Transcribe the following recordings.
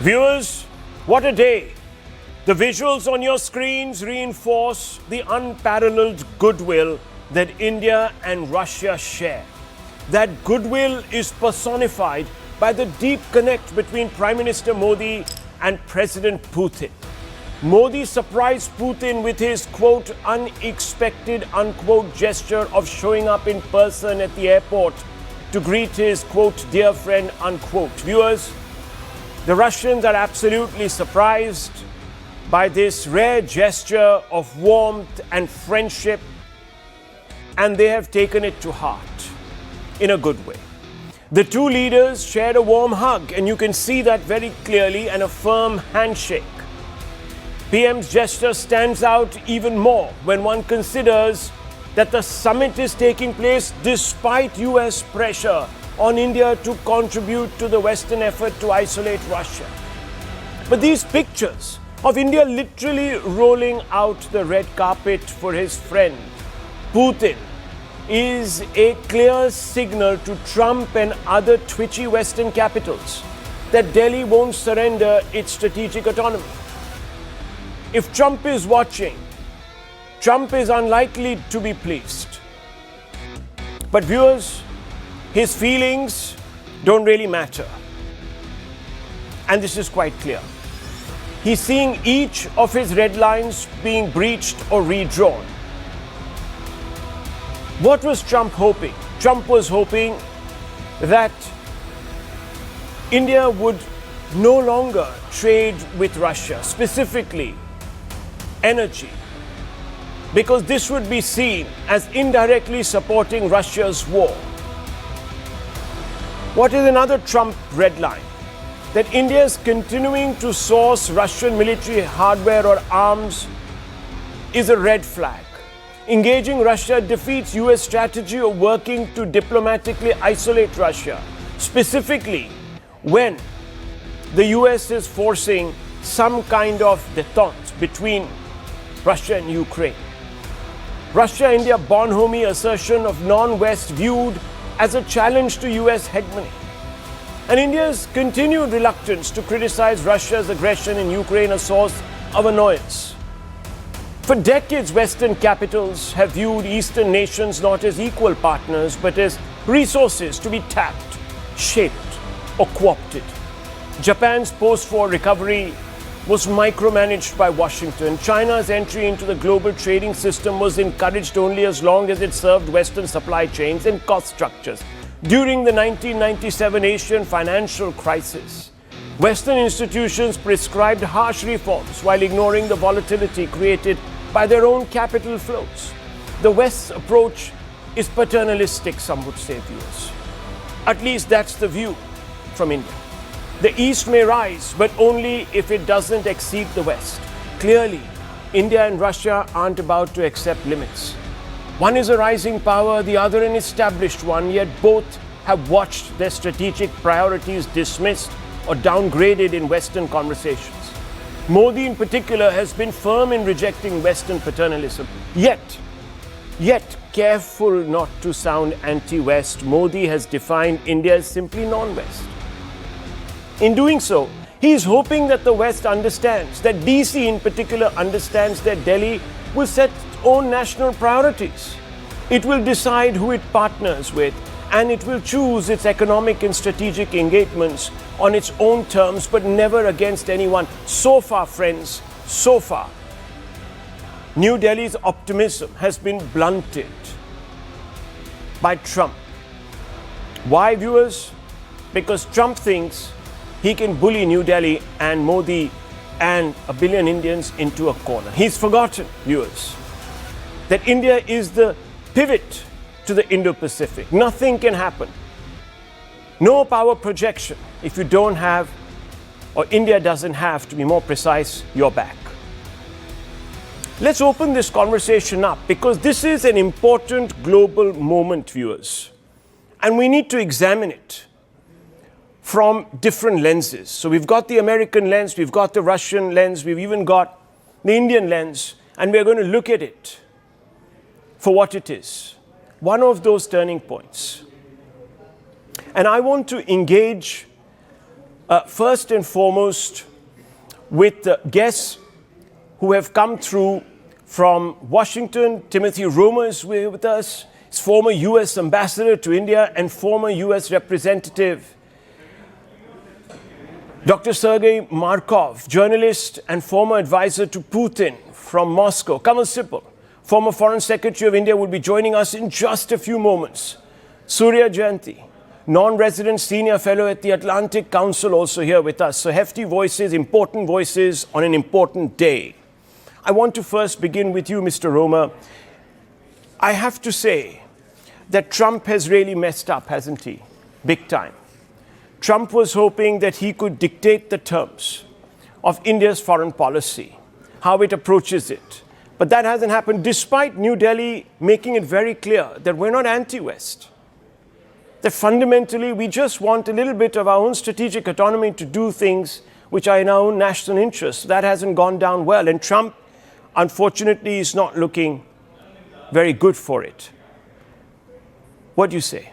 Viewers, what a day. The visuals on your screens reinforce the unparalleled goodwill that India and Russia share. That goodwill is personified by the deep connect between Prime Minister Modi and President Putin. Modi surprised Putin with his, quote, unexpected, unquote, gesture of showing up in person at the airport to greet his, quote, dear friend, unquote. Viewers, the Russians are absolutely surprised by this rare gesture of warmth and friendship, and they have taken it to heart in a good way. The two leaders shared a warm hug, and you can see that very clearly, and a firm handshake. PM's gesture stands out even more when one considers that the summit is taking place despite US pressure on India to contribute to the Western effort to isolate Russia. But these pictures of India literally rolling out the red carpet for his friend Putin is a clear signal to Trump and other twitchy Western capitals that Delhi won't surrender its strategic autonomy. If Trump is watching, Trump is unlikely to be pleased. But viewers, his feelings don't really matter. And this is quite clear. He's seeing each of his red lines being breached or redrawn. What was Trump hoping? Trump was hoping that India would no longer trade with Russia, specifically energy, because this would be seen as indirectly supporting Russia's war. What is another Trump red line? That India is continuing to source Russian military hardware or arms is a red flag. Engaging Russia defeats US strategy of working to diplomatically isolate Russia, specifically when the US is forcing some kind of détente between Russia and Ukraine. Russia-India bonhomie assertion of non-West viewed as a challenge to US hegemony. And India's continued reluctance to criticize Russia's aggression in Ukraine a source of annoyance. For decades, Western capitals have viewed Eastern nations not as equal partners, but as resources to be tapped, shaped, or co-opted. Japan's post-war recovery was micromanaged by Washington. China's entry into the global trading system was encouraged only as long as it served Western supply chains and cost structures. During the 1997 Asian financial crisis, Western institutions prescribed harsh reforms while ignoring the volatility created by their own capital flows. The West's approach is paternalistic, some would say, viewers. At least that's the view from India. The East may rise, but only if it doesn't exceed the West. Clearly, India and Russia aren't about to accept limits. One is a rising power, the other an established one, yet both have watched their strategic priorities dismissed or downgraded in Western conversations. Modi in particular has been firm in rejecting Western paternalism. Yet careful not to sound anti-West, Modi has defined India as simply non-West. In doing so, he is hoping that the West understands, that DC in particular understands that Delhi will set its own national priorities. It will decide who it partners with, and it will choose its economic and strategic engagements on its own terms, but never against anyone. So far, friends, so far, New Delhi's optimism has been blunted by Trump. Why, viewers? Because Trump thinks he can bully New Delhi and Modi and a billion Indians into a corner. He's forgotten, viewers, that India is the pivot to the Indo-Pacific. Nothing can happen. No power projection if you don't have, or India doesn't have, to be more precise, your back. Let's open this conversation up because this is an important global moment, viewers, and we need to examine it from different lenses. So we've got the American lens, we've got the Russian lens, we've even got the Indian lens, and we're going to look at it for what it is. One of those turning points. And I want to engage First and foremost, with the guests who have come through from Washington. Timothy Romer is with us. He's former U.S. ambassador to India and former U.S. representative. Dr. Sergei Markov, journalist and former advisor to Putin from Moscow. Kamal Sipal, former Foreign Secretary of India, will be joining us in just a few moments. Surya Jayanti, non-resident senior fellow at the Atlantic Council, also here with us. So hefty voices, important voices on an important day. I want to first begin with you, Mr. Romer. I have to say that Trump has really messed up, hasn't he? Big time. Trump was hoping that he could dictate the terms of India's foreign policy, how it approaches it. But that hasn't happened, despite New Delhi making it very clear that we're not anti-West. That fundamentally we just want a little bit of our own strategic autonomy to do things which are in our own national interests. That hasn't gone down well. And Trump, unfortunately, is not looking very good for it. What do you say?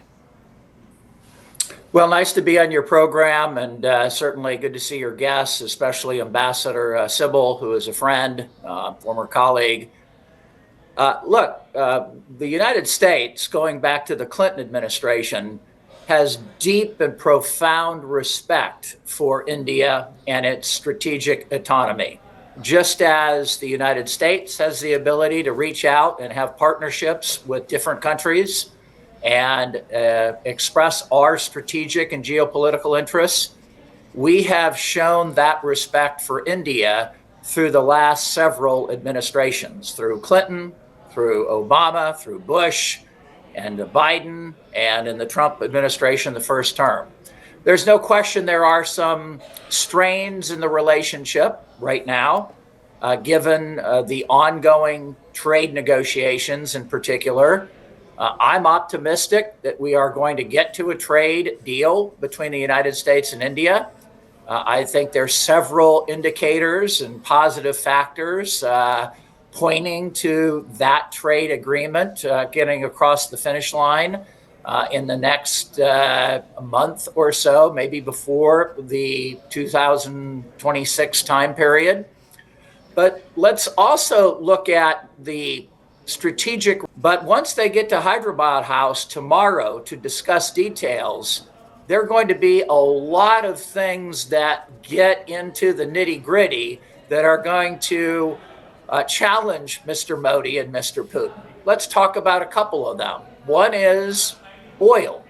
Well, nice to be on your program, and certainly good to see your guests, especially Ambassador Sybil, who is a friend, former colleague. Look, the United States, going back to the Clinton administration, has deep and profound respect for India and its strategic autonomy. Just as the United States has the ability to reach out and have partnerships with different countries and express our strategic and geopolitical interests, we have shown that respect for India through the last several administrations, through Clinton, through Obama, through Bush, and Biden, and in the Trump administration, the first term. There's no question there are some strains in the relationship right now, given the ongoing trade negotiations in particular. I'm optimistic that we are going to get to a trade deal between the United States and India. I think there's several indicators and positive factors pointing to that trade agreement getting across the finish line in the next month or so, maybe before the 2026 time period. But let's also look at the strategic. But once they get to Hyderabad House tomorrow to discuss details, there are going to be a lot of things that get into the nitty-gritty that are going to challenge Mr. Modi and Mr. Putin. Let's talk about a couple of them. One is oil.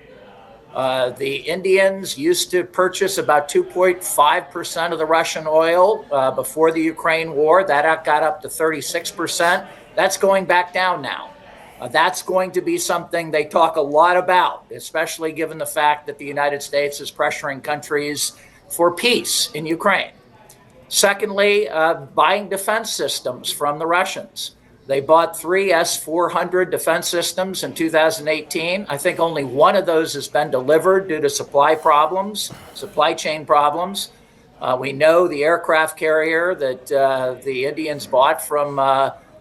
The Indians used to purchase about 2.5% of the Russian oil before the Ukraine war. That got up to 36%. That's going back down now. That's going to be something they talk a lot about, especially given the fact that the United States is pressuring countries for peace in Ukraine. Secondly, buying defense systems from the Russians. They bought 3 S-400 defense systems in 2018. I think only one of those has been delivered due to supply chain problems. We know the aircraft carrier that the Indians bought from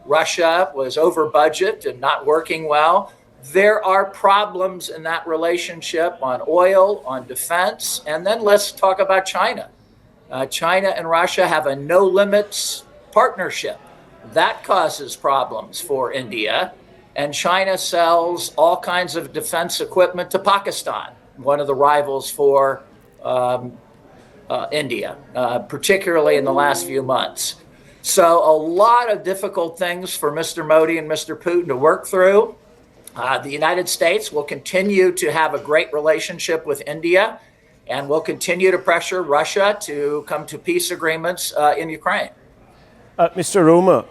Russia was over budget and not working well. There are problems in that relationship on oil, on defense, and then let's talk about China. China and Russia have a no limits partnership. That causes problems for India, and China sells all kinds of defense equipment to Pakistan, one of the rivals for India, particularly in the last few months. So a lot of difficult things for Mr. Modi and Mr. Putin to work through. The United States will continue to have a great relationship with India, and will continue to pressure Russia to come to peace agreements in Ukraine. Mr. Romer,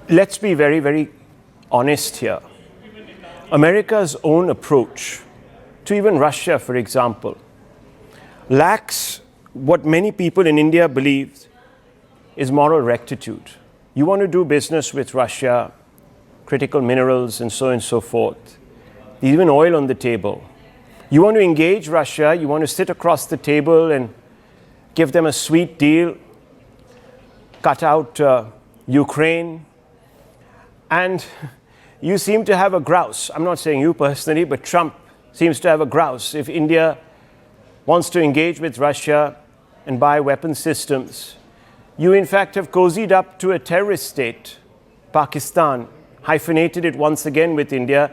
let's be very, very honest here. America's own approach to even Russia, for example, lacks what many people in India believe is moral rectitude. You want to do business with Russia, critical minerals and so on and so forth, even oil on the table. You want to engage Russia, you want to sit across the table and give them a sweet deal, cut out Ukraine, and you seem to have a grouse. I'm not saying you personally, but Trump seems to have a grouse if India wants to engage with Russia and buy weapon systems. You, in fact, have cozied up to a terrorist state, Pakistan, hyphenated it once again with India.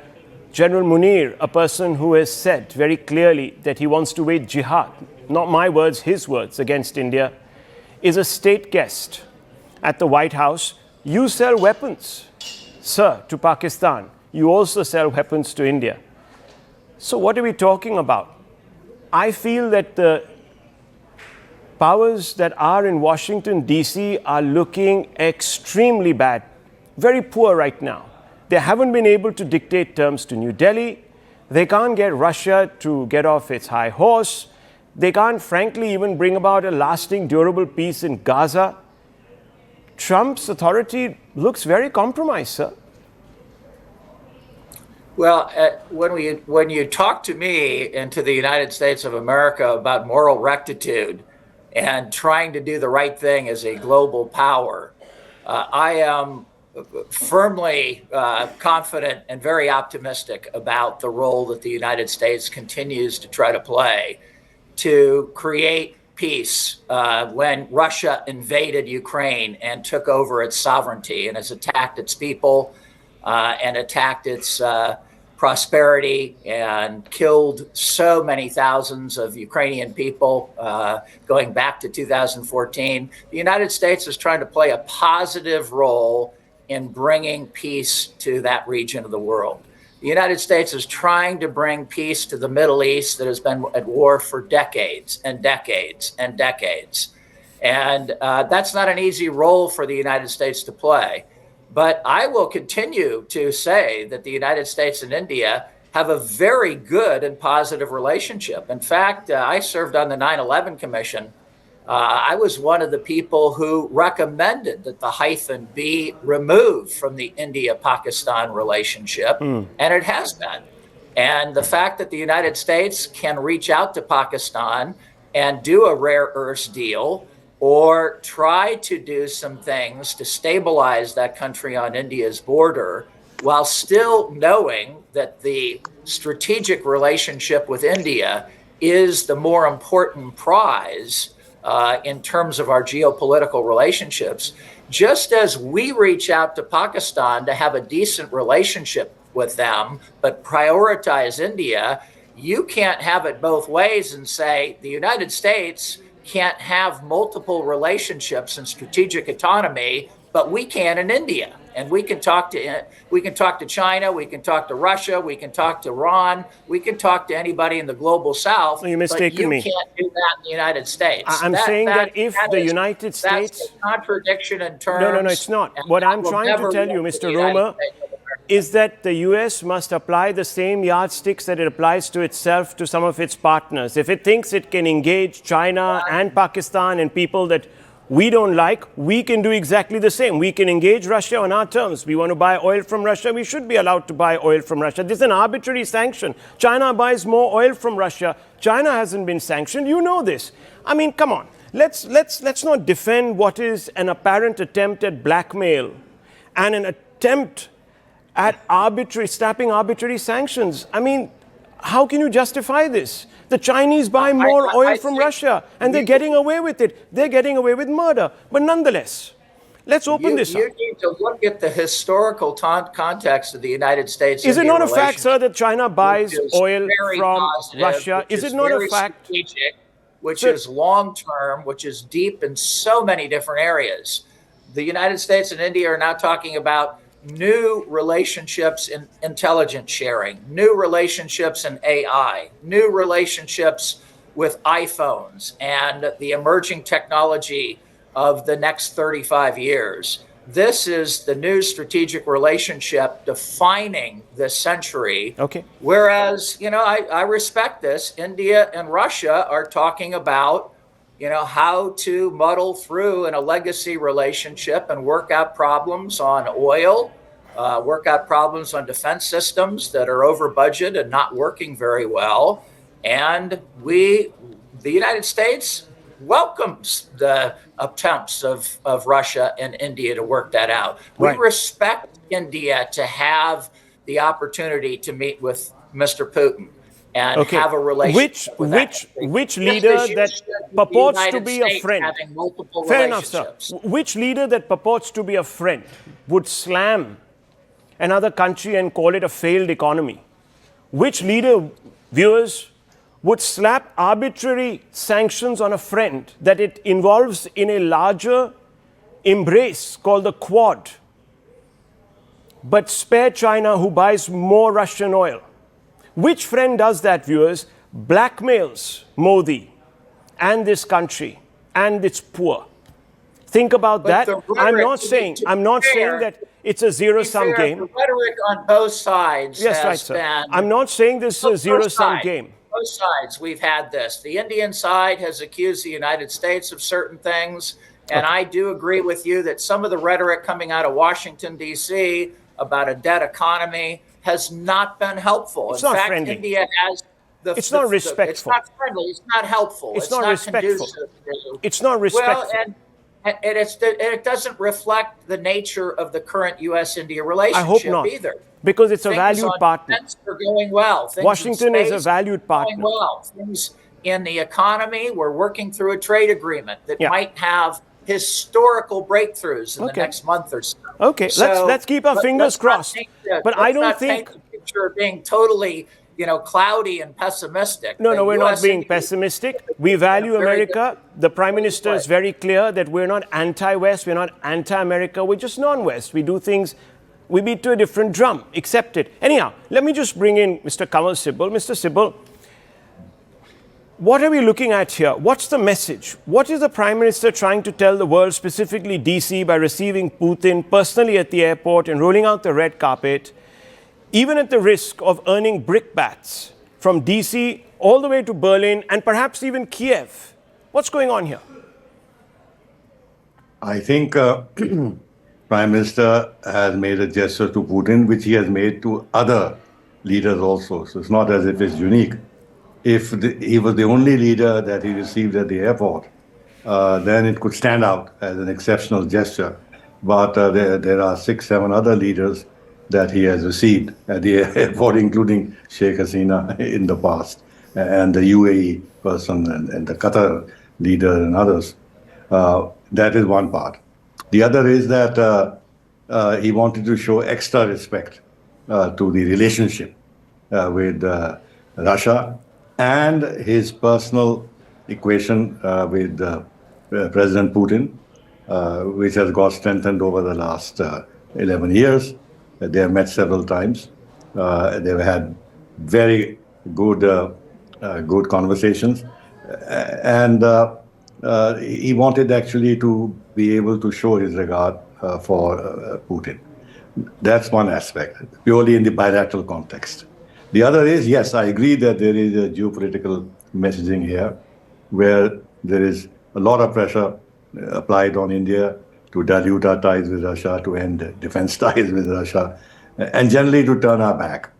General Munir, a person who has said very clearly that he wants to wage jihad, not my words, his words, against India, is a state guest at the White House. You sell weapons, sir, to Pakistan. You also sell weapons to India. So what are we talking about? I feel that the powers that are in Washington, D.C. are looking extremely bad, very poor right now. They haven't been able to dictate terms to New Delhi. They can't get Russia to get off its high horse. They can't, frankly, even bring about a lasting, durable peace in Gaza. Trump's authority looks very compromised, sir. Well, when you talk to me and to the United States of America about moral rectitude and trying to do the right thing as a global power, I am firmly confident and very optimistic about the role that the United States continues to try to play to create peace when Russia invaded Ukraine and took over its sovereignty and has attacked its people and attacked its prosperity and killed so many thousands of Ukrainian people going back to 2014. The United States is trying to play a positive role in bringing peace to that region of the world. The United States is trying to bring peace to the Middle East that has been at war for decades and decades and decades. And that's not an easy role for the United States to play. But I will continue to say that the United States and India have a very good and positive relationship. In fact, I served on the 9/11 Commission. I was one of the people who recommended that the hyphen be removed from the India-Pakistan relationship, and it has been. And the fact that the United States can reach out to Pakistan and do a rare earths deal or try to do some things to stabilize that country on India's border while still knowing that the strategic relationship with India is the more important prize in terms of our geopolitical relationships. Just as we reach out to Pakistan to have a decent relationship with them, but prioritize India, you can't have it both ways and say the United States can't have multiple relationships and strategic autonomy, but we can in India. And we can talk to China, we can talk to Russia, we can talk to Iran, we can talk to anybody in the global South. You're mistaking me. But you can't do that in the United States. I'm saying that if the United States... That's a contradiction in terms... No, it's not. What I'm trying to tell you, Mr. Roma, is that the US must apply the same yardsticks that it applies to itself to some of its partners. If it thinks it can engage China and Pakistan and people that we don't like, we can do exactly the same. We can engage Russia on our terms. We want to buy oil from Russia. We should be allowed to buy oil from Russia. This is an arbitrary sanction. China buys more oil from Russia. China hasn't been sanctioned. You know this. I mean, come on. Let's not defend what is an apparent attempt at blackmail and an attempt at snapping arbitrary sanctions. I mean, how can you justify this? The Chinese buy more oil from Russia, and they're getting away with it. They're getting away with murder. But nonetheless, let's open this up. You need to look at the historical context of the United States. Is it not a fact, sir, that China buys oil from Russia? Is it not a fact? Which is long-term, which is deep in so many different areas. The United States and India are now talking about new relationships in intelligence sharing, new relationships in AI, new relationships with iPhones and the emerging technology of the next 35 years. This is the new strategic relationship defining this century. Okay. Whereas, I respect this. India and Russia are talking about how to muddle through in a legacy relationship and work out problems on oil, work out problems on defense systems that are over budget and not working very well. And the United States welcomes the attempts of Russia and India to work that out. Right. We respect India to have the opportunity to meet with Mr. Putin. and Okay. have a relationship with that country. Which Just leader as you that should with the purports to United be a States friend? having multiple Fair enough, sir. relationships. Which leader that purports to be a friend would slam another country and call it a failed economy? Which leader, viewers, would slap arbitrary sanctions on a friend that it involves in a larger embrace called the Quad, but spare China, who buys more Russian oil? Which friend does that, viewers? Blackmails Modi and this country and its poor. Think about But that. the I'm rhetoric, not to be saying fair, that it's a zero-sum game. The rhetoric on both sides Yes, has right, sir. been. I'm not saying this is a zero-sum game. Both sides, we've had this. The Indian side has accused the United States of certain things. And I do agree with you that some of the rhetoric coming out of Washington, D.C. about a debt economy has not been helpful. It's In not fact, friendly. India has the. It's not respectful. It's not friendly. It's not helpful. It's not respectful. conducive to. It's not respectful. Well, and it doesn't reflect the nature of the current U.S.-India relationship I hope not, either. because it's a Things valued on partner. defense are going well. Things in Washington is a space valued are partner. going well. Things in the economy, we're working through a trade agreement that Yeah. might have historical breakthroughs in the Okay. next month or so. Okay, let's keep our fingers let's not crossed. paint But I let's don't not think. paint the picture of being totally, cloudy and pessimistic. No, The we're not US being India- pessimistic. We value very America. The Prime Minister is very clear that we're not anti-West, we're not anti-America, we're just non-West. We do things, we beat to a different drum. Accept it. Anyhow, let me just bring in Mr. Kamal Sibal. Mr. Sibal, what are we looking at here? What's the message? What is the Prime Minister trying to tell the world, specifically DC, by receiving Putin personally at the airport and rolling out the red carpet, even at the risk of earning brickbats from DC all the way to Berlin and perhaps even Kiev? What's going on here? I think Prime Minister has made a gesture to Putin, which he has made to other leaders also. So it's not as if it's unique. If he was the only leader that he received at the airport, then it could stand out as an exceptional gesture. But there are 6, 7 other leaders that he has received at the airport, including Sheikh Hasina in the past, and the UAE person, and the Qatar leader and others. That is one part. The other is that he wanted to show extra respect to the relationship with Russia and his personal equation with President Putin, which has got strengthened over the last 11 years. They have met several times. They've had very good conversations. And he wanted actually to be able to show his regard for Putin. That's one aspect, purely in the bilateral context. The other is, yes, I agree that there is a geopolitical messaging here where there is a lot of pressure applied on India to dilute our ties with Russia, to end defense ties with Russia, and generally to turn our back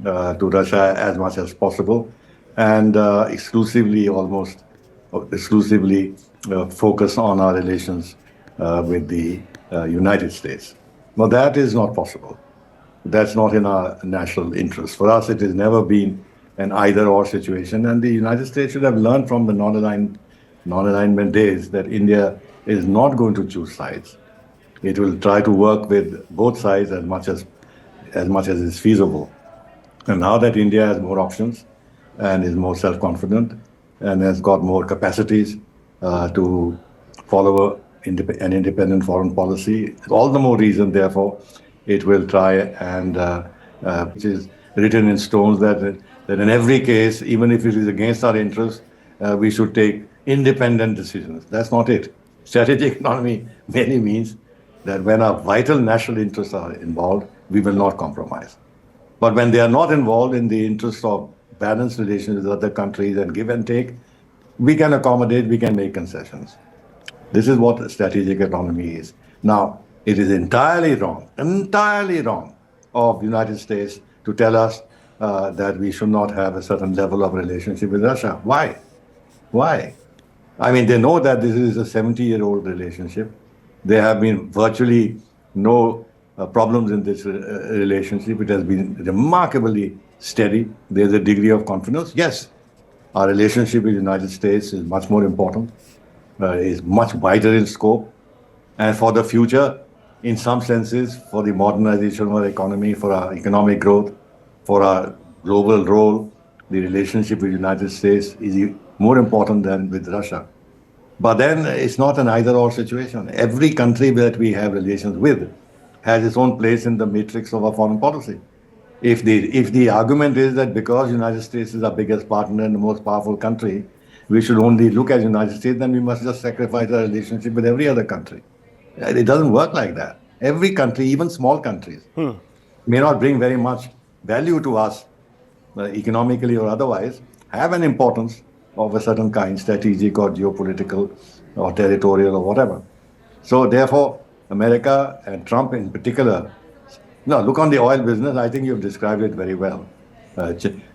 to Russia as much as possible, and exclusively focus on our relations with the United States. Well, that is not possible. That's not in our national interest. For us, it has never been an either-or situation, and the United States should have learned from the non-alignment days that India is not going to choose sides. It will try to work with both sides as much as is feasible. And now that India has more options and is more self-confident and has got more capacities to follow an independent foreign policy, all the more reason, therefore, it will try and, which is written in stones, that in every case, even if it is against our interests, we should take independent decisions. That's not it. Strategic economy merely means that when our vital national interests are involved, we will not compromise. But when they are not involved in the interest of balanced relations with other countries and give and take, we can accommodate, we can make concessions. This is what strategic economy is. Now, it is entirely wrong of the United States to tell us that we should not have a certain level of relationship with Russia. Why? Why? I mean, they know that this is a 70-year-old relationship. There have been virtually no problems in this relationship. It has been remarkably steady. There's a degree of confidence. Yes, our relationship with the United States is much more important, is much wider in scope. And for the future, in some senses, for the modernization of our economy, for our economic growth, for our global role, the relationship with the United States is more important than with Russia. But then it's not an either-or situation. Every country that we have relations with has its own place in the matrix of our foreign policy. If the argument is that because United States is our biggest partner and the most powerful country, we should only look at the United States, then we must just sacrifice our relationship with every other country. It doesn't work like that. Every country, even small countries, may not bring very much value to us, economically or otherwise, have an importance of a certain kind, strategic or geopolitical or territorial or whatever. So therefore, America and Trump in particular, no, look on the oil business, I think you've described it very well.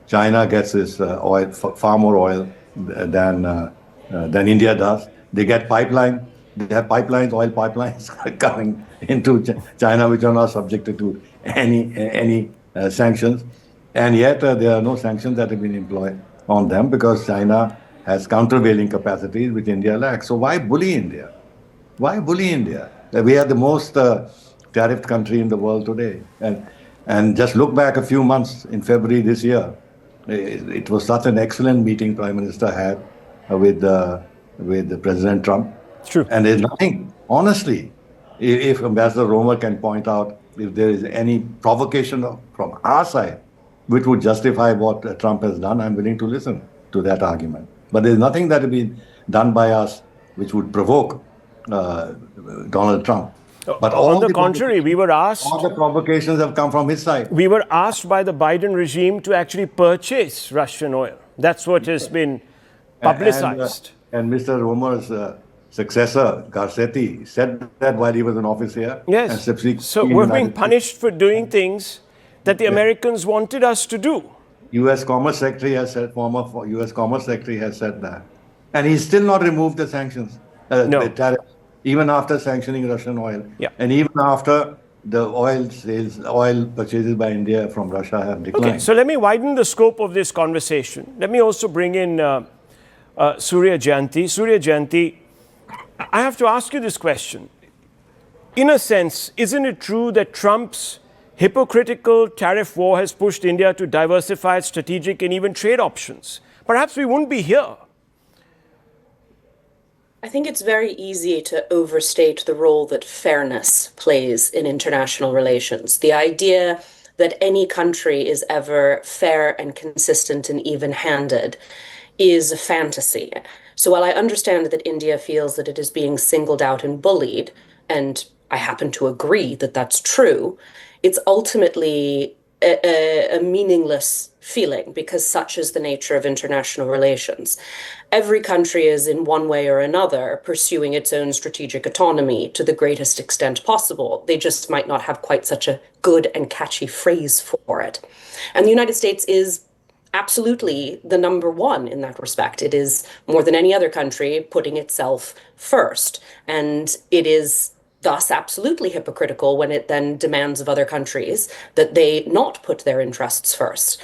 China gets its oil, far more oil than India does. They get pipeline. They have pipelines, oil pipelines coming into China, which are not subjected to any sanctions. And yet there are no sanctions that have been employed on them because China has countervailing capacities which India lacks. So why bully India? Why bully India? We are the most tariffed country in the world today. And just look back a few months in February this year. It was such an excellent meeting Prime Minister had with President Trump. True. And there's nothing, honestly, if Ambassador Romer can point out if there is any provocation from our side which would justify what Trump has done, I'm willing to listen to that argument. But there's nothing that has been done by us which would provoke Donald Trump. But on the contrary, we were asked... All the provocations have come from his side. We were asked by the Biden regime to actually purchase Russian oil. That's what has been publicized. And Mr. Romer's successor, Garcetti, said that while he was in office here. Yes. So we're being punished for doing things that the Americans wanted us to do. U.S. Commerce Secretary has said, former U.S. Commerce Secretary has said that. And he's still not removed the sanctions, no. the tariffs, even after sanctioning Russian oil. Yeah. And even after the oil purchases by India from Russia have declined. Okay, so let me widen the scope of this conversation. Let me also bring in Surya Jayanti. Surya Jayanti, I have to ask you this question. In a sense, isn't it true that Trump's hypocritical tariff war has pushed India to diversify its strategic and even trade options? Perhaps we wouldn't be here. I think it's very easy to overstate the role that fairness plays in international relations. The idea that any country is ever fair and consistent and even-handed is a fantasy. So while I understand that India feels that it is being singled out and bullied, and I happen to agree that that's true, it's ultimately a meaningless feeling because such is the nature of international relations. Every country is in one way or another pursuing its own strategic autonomy to the greatest extent possible. They just might not have quite such a good and catchy phrase for it. And the United States is absolutely the number one in that respect. It is, more than any other country, putting itself first. And it is thus absolutely hypocritical when it then demands of other countries that they not put their interests first.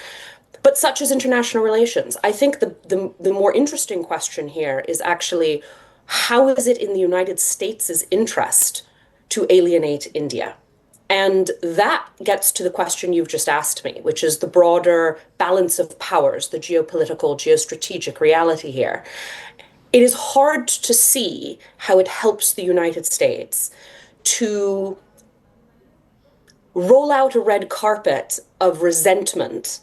But such is international relations. I think the more interesting question here is actually, how is it in the United States' interest to alienate India? And that gets to the question you've just asked me, which is the broader balance of powers, the geopolitical, geostrategic reality here. It is hard to see how it helps the United States to roll out a red carpet of resentment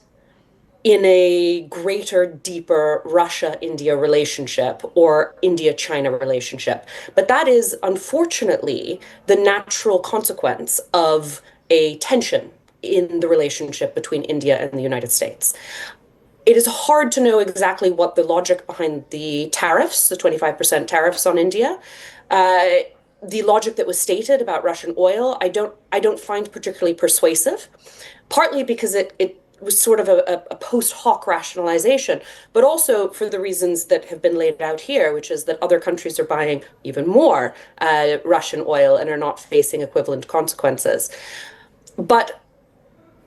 in a greater, deeper Russia-India relationship or India-China relationship. But that is, unfortunately, the natural consequence of a tension in the relationship between India and the United States. It is hard to know exactly what the logic behind the tariffs, the 25% tariffs on India, the logic that was stated about Russian oil, I don't find particularly persuasive, partly because it was sort of a post hoc rationalization, but also for the reasons that have been laid out here, which is that other countries are buying even more Russian oil and are not facing equivalent consequences. But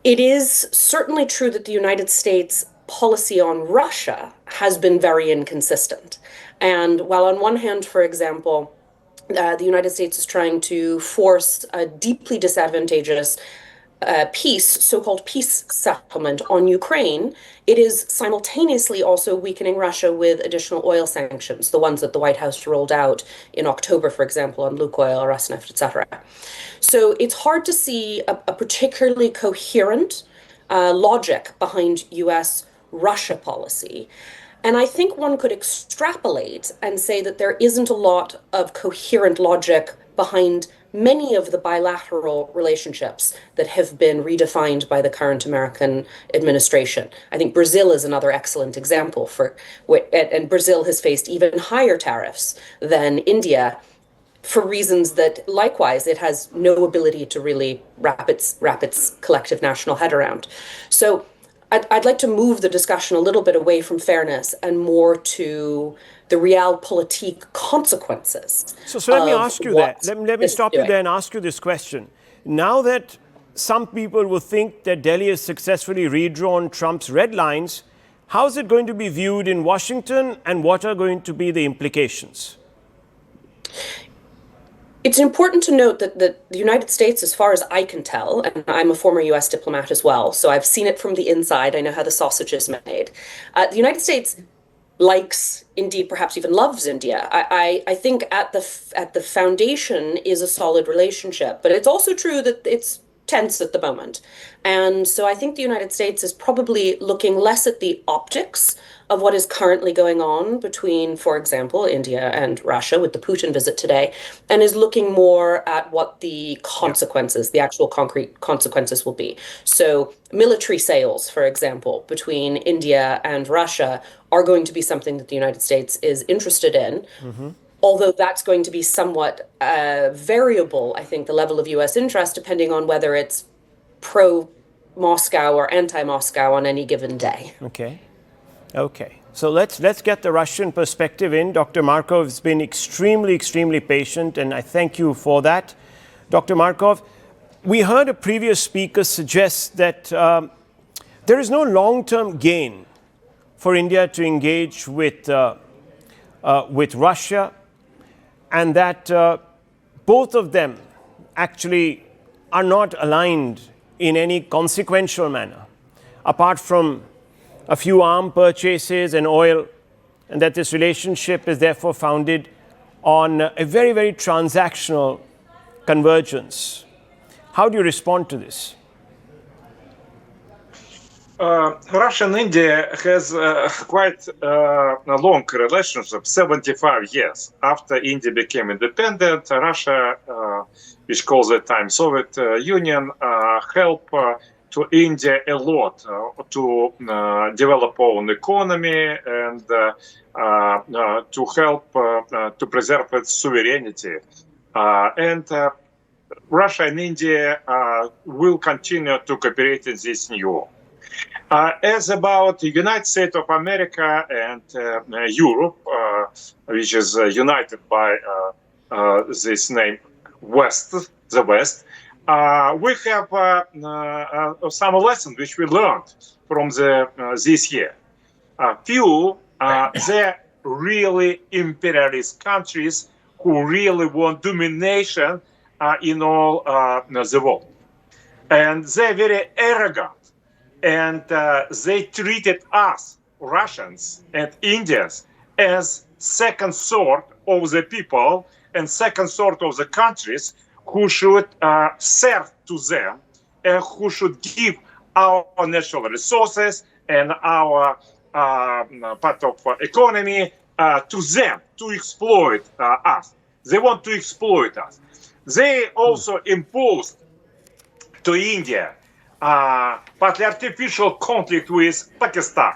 it is certainly true that the United States policy on Russia has been very inconsistent. And while on one hand, for example, the United States is trying to force a deeply disadvantageous so-called peace settlement on Ukraine, it is simultaneously also weakening Russia with additional oil sanctions, the ones that the White House rolled out in October, for example, on Lukoil, Rosneft, etc. So it's hard to see a particularly coherent logic behind US-Russia policy. And I think one could extrapolate and say that there isn't a lot of coherent logic behind many of the bilateral relationships that have been redefined by the current American administration. I think Brazil is another excellent example and Brazil has faced even higher tariffs than India for reasons that likewise it has no ability to really wrap its collective national head around. So I'd like to move the discussion a little bit away from fairness and more to the realpolitik consequences. So let me ask you that. Let me stop you there and ask you this question. Now that some people will think that Delhi has successfully redrawn Trump's red lines, how is it going to be viewed in Washington and what are going to be the implications? It's important to note that the United States, as far as I can tell, and I'm a former US diplomat as well, so I've seen it from the inside, I know how the sausage is made. The United States likes, indeed perhaps even loves India. I think at the foundation is a solid relationship, but it's also true that it's tense at the moment. And so I think the United States is probably looking less at the optics of what is currently going on between, for example, India and Russia with the Putin visit today, and is looking more at what the consequences, the actual concrete consequences will be. So military sales, for example, between India and Russia are going to be something that the United States is interested in. Mm-hmm. Although that's going to be somewhat variable, I think, the level of US interest, depending on whether it's pro-Moscow or anti-Moscow on any given day. Okay. So let's get the Russian perspective in. Dr. Markov has been extremely patient, and I thank you for that. Dr. Markov, we heard a previous speaker suggest that there is no long-term gain for India to engage with Russia, and that both of them actually are not aligned in any consequential manner, apart from a few arms purchases and oil, and that this relationship is therefore founded on a very transactional convergence. How do you respond to this? Russia and India has quite a long relationship, 75 years. After India became independent, Russia, which calls at the time Soviet Union, helped to India a lot to develop own economy and to help to preserve its sovereignty. And Russia and India will continue to cooperate in this new. As about the United States of America and Europe, which is united by this name the West, we have some lessons which we learned from this year. They're really imperialist countries who really want domination in all the world. And they're very arrogant. And they treated us, Russians and Indians, as second sort of the people and second sort of the countries who should serve to them and who should give our natural resources and our part of economy to them to exploit us. They want to exploit us. They also imposed to India partly artificial conflict with Pakistan.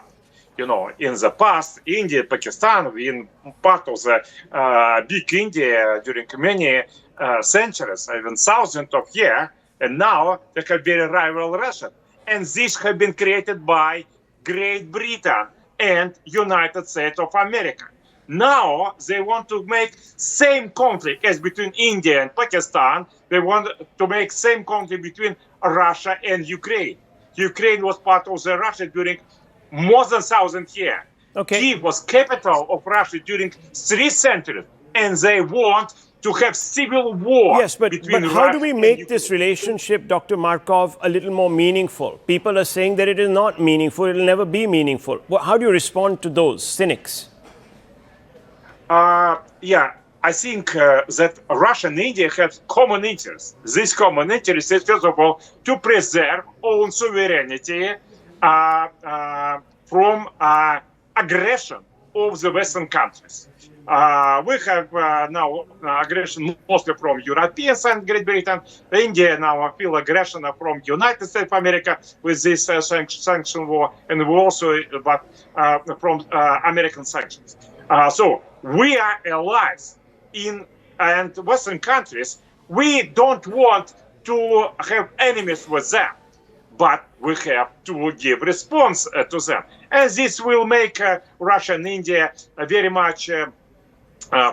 You know, in the past, India, Pakistan, been part of the big India during many centuries, even thousands of years, and now they have very rival Russia. and these have been created by Great Britain and United States of America. Now they want to make same conflict as between India and Pakistan. They want to make same conflict between Russia and Ukraine. Ukraine was part of the Russia during more than 1,000 years. Okay. Kiev was capital of Russia during 3 centuries, and they want to have civil war. Yes, but how do we make this relationship, Dr. Markov, a little more meaningful? People are saying that it is not meaningful, it will never be meaningful. How do you respond to those cynics? Yeah, I think that Russia and India have common interests. This common interest is, first of all, to preserve own sovereignty from aggression of the Western countries. We have now aggression mostly from Europeans and Great Britain. India now feel aggression from United States of America with this sanction war, and we also from American sanctions. So we are allies in and Western countries. We don't want to have enemies with them, but we have to give response to them, and this will make Russia and India very much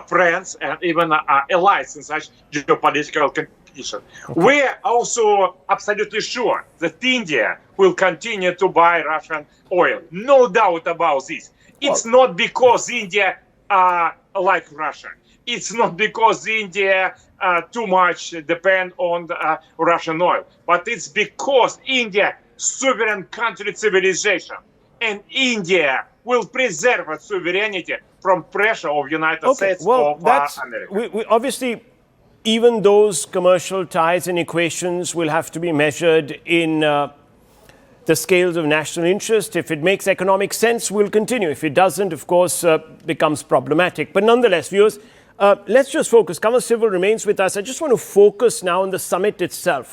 friends and even allies in such geopolitical conditions. Okay. We are also absolutely sure that India will continue to buy Russian oil. No doubt about this. It's not because India like Russia. It's not because India too much depend on Russian oil, but it's because India sovereign country civilization, and India will preserve its sovereignty from pressure of United States of America. We obviously, even those commercial ties and equations will have to be measured in the scales of national interest. If it makes economic sense, we'll continue. If it doesn't, of course, becomes problematic. But nonetheless, viewers, let's just focus. Kamal Civil remains with us. I just want to focus now on the summit itself.